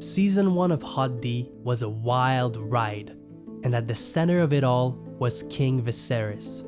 Season 1 of Hot D was a wild ride, and at the center of it all was King Viserys.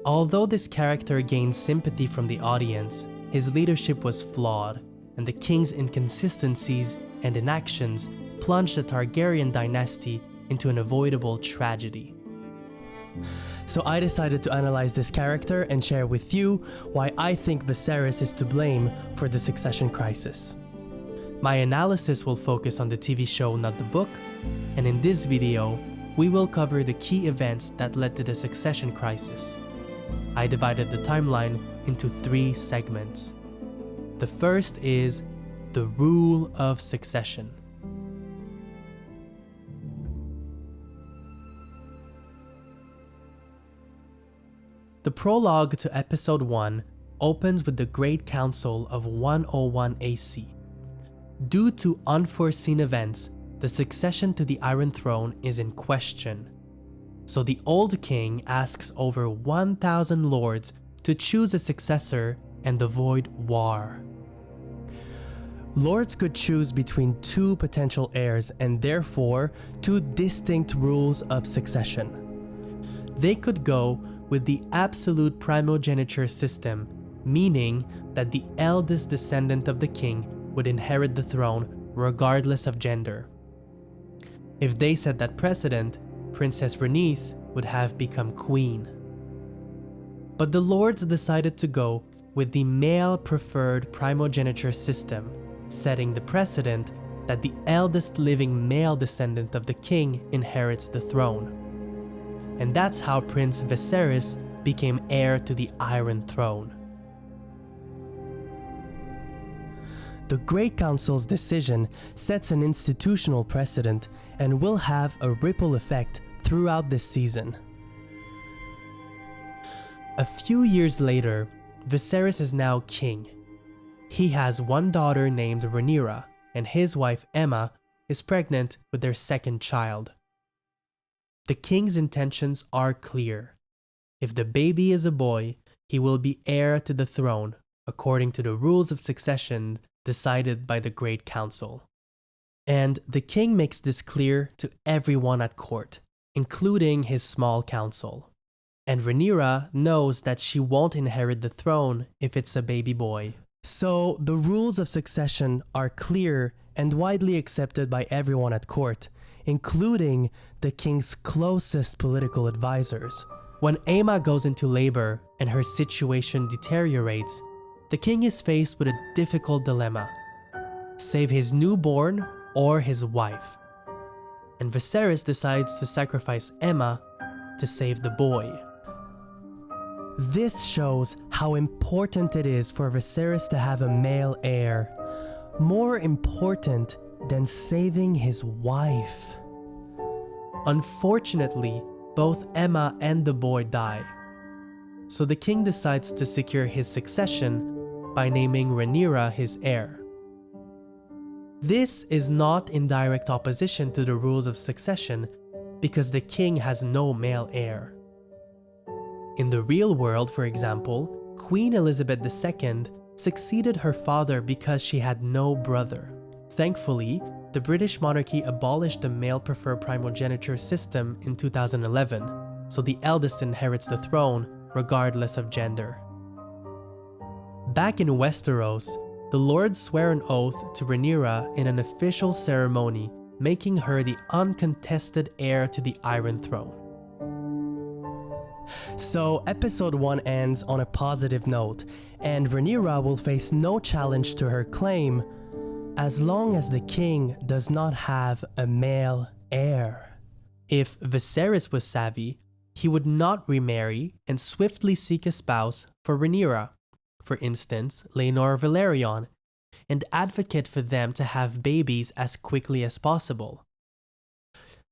Although this character gained sympathy from the audience, his leadership was flawed, and the king's inconsistencies and inactions plunged the Targaryen dynasty into an avoidable tragedy. So I decided to analyze this character and share with you why I think Viserys is to blame for the succession crisis. My analysis will focus on the TV show, not the book, and in this video, we will cover the key events that led to the succession crisis. I divided the timeline into 3 segments. The first is the rule of succession. The prologue to episode 1 opens with the Great Council of 101 AC. Due to unforeseen events, the succession to the Iron Throne is in question. So the old king asks over 1,000 lords to choose a successor and avoid war. Lords could choose between 2 potential heirs and therefore 2 distinct rules of succession. They could go with the absolute primogeniture system, meaning that the eldest descendant of the king would inherit the throne regardless of gender. If they set that precedent, Princess Rhaenys would have become queen. But the lords decided to go with the male-preferred primogeniture system, setting the precedent that the eldest living male descendant of the king inherits the throne. And that's how Prince Viserys became heir to the Iron Throne. The Great Council's decision sets an institutional precedent and will have a ripple effect throughout this season. A few years later, Viserys is now king. He has one daughter named Rhaenyra, and his wife Aemma is pregnant with their second child. The king's intentions are clear. If the baby is a boy, he will be heir to the throne, according to the rules of succession decided by the Great Council. And the king makes this clear to everyone at court, including his small council. And Rhaenyra knows that she won't inherit the throne if it's a baby boy. So the rules of succession are clear and widely accepted by everyone at court, including the king's closest political advisors. When Aemma goes into labor and her situation deteriorates, the king is faced with a difficult dilemma: save his newborn or his wife. And Viserys decides to sacrifice Aemma to save the boy. This shows how important it is for Viserys to have a male heir, more important than saving his wife. Unfortunately, both Aemma and the boy die. So the king decides to secure his succession by naming Rhaenyra his heir. This is not in direct opposition to the rules of succession because the king has no male heir. In the real world, for example, Queen Elizabeth II succeeded her father because she had no brother. Thankfully, the British monarchy abolished the male-preferred primogeniture system in 2011, so the eldest inherits the throne regardless of gender. Back in Westeros, the lords swear an oath to Rhaenyra in an official ceremony, making her the uncontested heir to the Iron Throne. So episode 1 ends on a positive note, and Rhaenyra will face no challenge to her claim as long as the king does not have a male heir. If Viserys was savvy, he would not remarry and swiftly seek a spouse for Rhaenyra, for instance Laenor Velaryon, and advocate for them to have babies as quickly as possible.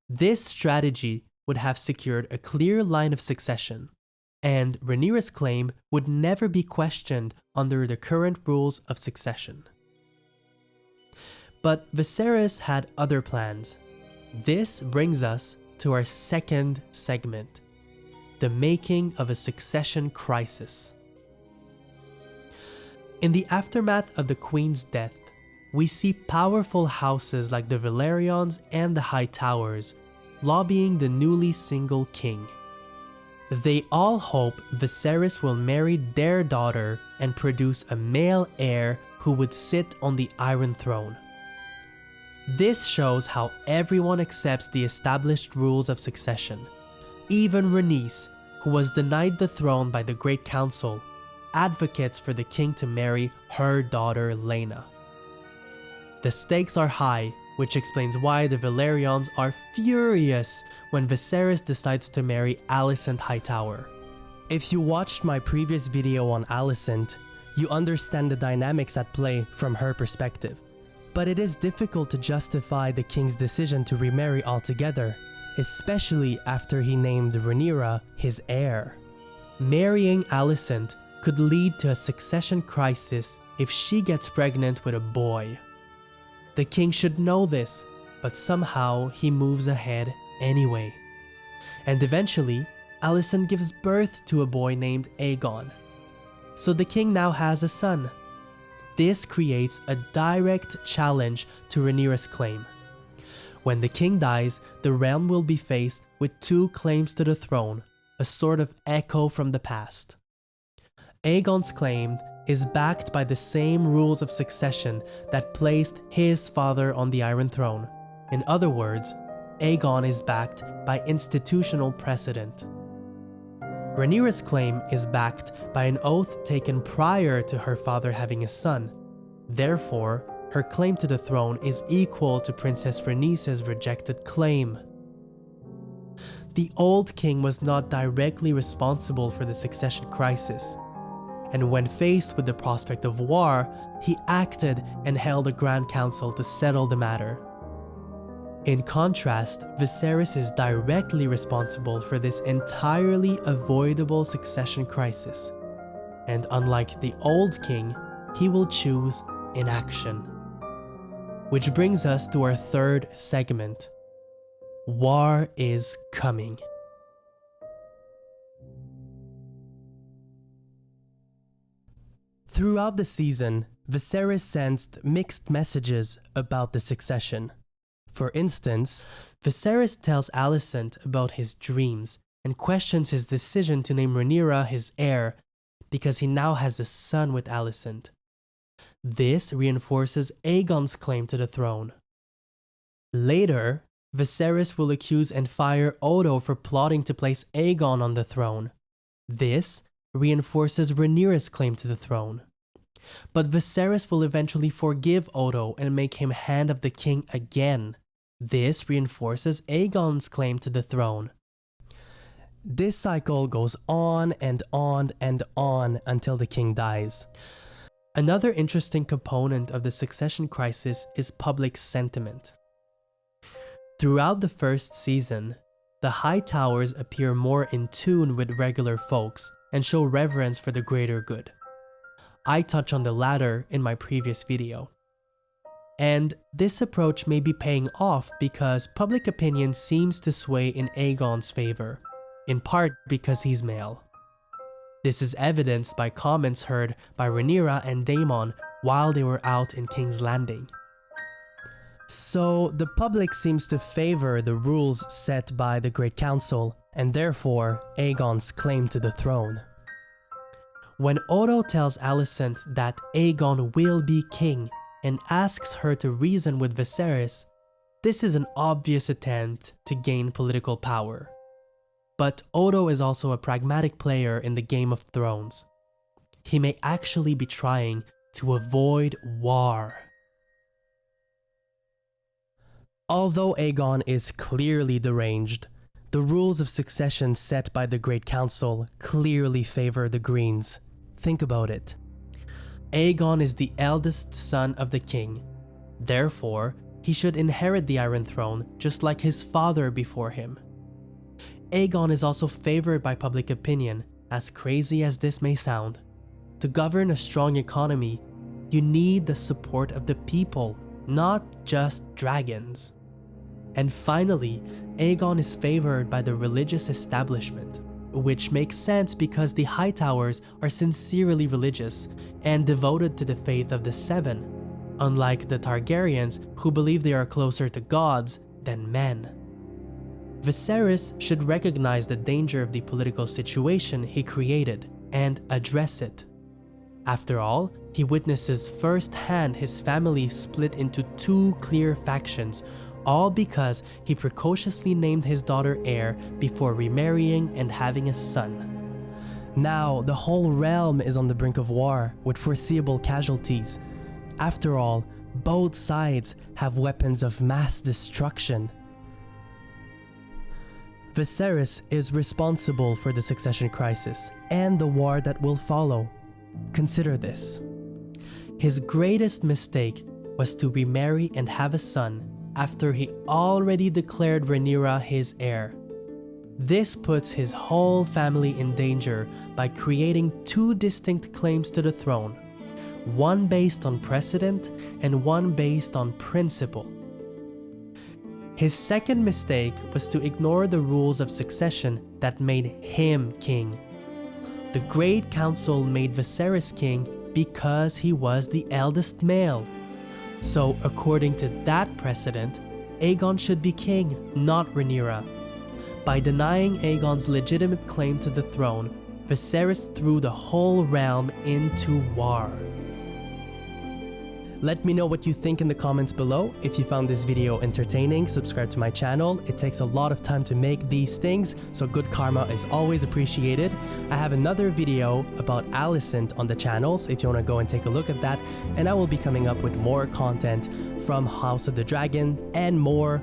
This strategy would have secured a clear line of succession, and Rhaenyra's claim would never be questioned under the current rules of succession. But Viserys had other plans. This brings us to our second segment, the making of a succession crisis. In the aftermath of the Queen's death, we see powerful houses like the Velaryons and the High Towers lobbying the newly single king. They all hope Viserys will marry their daughter and produce a male heir who would sit on the Iron Throne. This shows how everyone accepts the established rules of succession. Even Rhaenys, who was denied the throne by the Great Council, advocates for the king to marry her daughter Laena. The stakes are high, which explains why the Velaryons are furious when Viserys decides to marry Alicent Hightower. If you watched my previous video on Alicent, you understand the dynamics at play from her perspective. But it is difficult to justify the king's decision to remarry altogether, especially after he named Rhaenyra his heir. Marrying Alicent could lead to a succession crisis if she gets pregnant with a boy. The king should know this, but somehow he moves ahead anyway. And eventually, Alicent gives birth to a boy named Aegon. So the king now has a son. This creates a direct challenge to Rhaenyra's claim. When the king dies, the realm will be faced with two claims to the throne, a sort of echo from the past. Aegon's claim is backed by the same rules of succession that placed his father on the Iron Throne. In other words, Aegon is backed by institutional precedent. Rhaenyra's claim is backed by an oath taken prior to her father having a son. Therefore, her claim to the throne is equal to Princess Rhaenys' rejected claim. The old king was not directly responsible for the succession crisis, and when faced with the prospect of war, he acted and held a grand council to settle the matter. In contrast, Viserys is directly responsible for this entirely avoidable succession crisis, and unlike the old king, he will choose inaction. Which brings us to our third segment. War is coming. Throughout the season, Viserys sensed mixed messages about the succession. For instance, Viserys tells Alicent about his dreams and questions his decision to name Rhaenyra his heir because he now has a son with Alicent. This reinforces Aegon's claim to the throne. Later, Viserys will accuse and fire Odo for plotting to place Aegon on the throne. This reinforces Rhaenyra's claim to the throne. But Viserys will eventually forgive Odo and make him Hand of the King again. This reinforces Aegon's claim to the throne. This cycle goes on and on and on until the king dies. Another interesting component of the succession crisis is public sentiment. Throughout the first season, the High Towers appear more in tune with regular folks and show reverence for the greater good. I touch on the latter in my previous video. And this approach may be paying off because public opinion seems to sway in Aegon's favor, in part because he's male. This is evidenced by comments heard by Rhaenyra and Daemon while they were out in King's Landing. So the public seems to favor the rules set by the Great Council and therefore Aegon's claim to the throne. When Odo tells Alicent that Aegon will be king and asks her to reason with Viserys, this is an obvious attempt to gain political power. But Odo is also a pragmatic player in the Game of Thrones. He may actually be trying to avoid war. Although Aegon is clearly deranged, the rules of succession set by the Great Council clearly favor the Greens. Think about it. Aegon is the eldest son of the king. Therefore, he should inherit the Iron Throne just like his father before him. Aegon is also favored by public opinion, as crazy as this may sound. To govern a strong economy, you need the support of the people, not just dragons. And finally, Aegon is favored by the religious establishment, which makes sense because the Hightowers are sincerely religious and devoted to the faith of the Seven. unlike the Targaryens who believe they are closer to gods than men. Viserys should recognize the danger of the political situation he created and address it. After all, he witnesses firsthand his family split into two clear factions, all because he precociously named his daughter heir before remarrying and having a son. Now, the whole realm is on the brink of war with foreseeable casualties. After all, both sides have weapons of mass destruction. Viserys is responsible for the succession crisis and the war that will follow. Consider this. His greatest mistake was to remarry and have a son after he already declared Rhaenyra his heir. This puts his whole family in danger by creating two distinct claims to the throne, one based on precedent and one based on principle. His second mistake was to ignore the rules of succession that made him king. The Great Council made Viserys king because he was the eldest male. So according to that precedent, Aegon should be king, not Rhaenyra. By denying Aegon's legitimate claim to the throne, Viserys threw the whole realm into war. Let me know what you think in the comments below. If you found this video entertaining, subscribe to my channel. It takes a lot of time to make these things, so good karma is always appreciated. I have another video about Alicent on the channel, so if you want to go and take a look at that, and I will be coming up with more content from House of the Dragon and more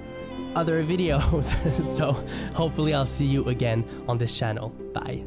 other videos. So hopefully I'll see you again on this channel. Bye.